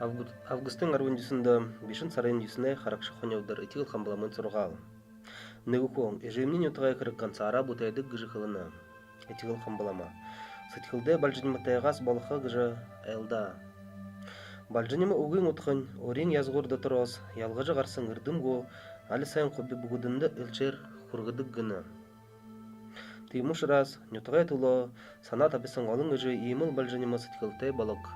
Августың арвундисында бишин сарайын юсіне харакшы хонявдар итигіл хамбаламын сұрғал. Негукон, ежемнен ютығай кірікқан сара бұтайдық гыжы қылына. Итигіл хамбалама. Сытхилде бальжыныматайғас балыққа гыжы әлда. Бальжынымы уғын ұтқын, орен язғырды тұрос, ялғыжы қарсын ұрдым го, алі сайын қобби бұғыдынды үлчер құрғыдық гыны. Тыймыш раз, нютығай тұлы, сана табисын ғалың үжі еміл бальжынымы сытхилтай балық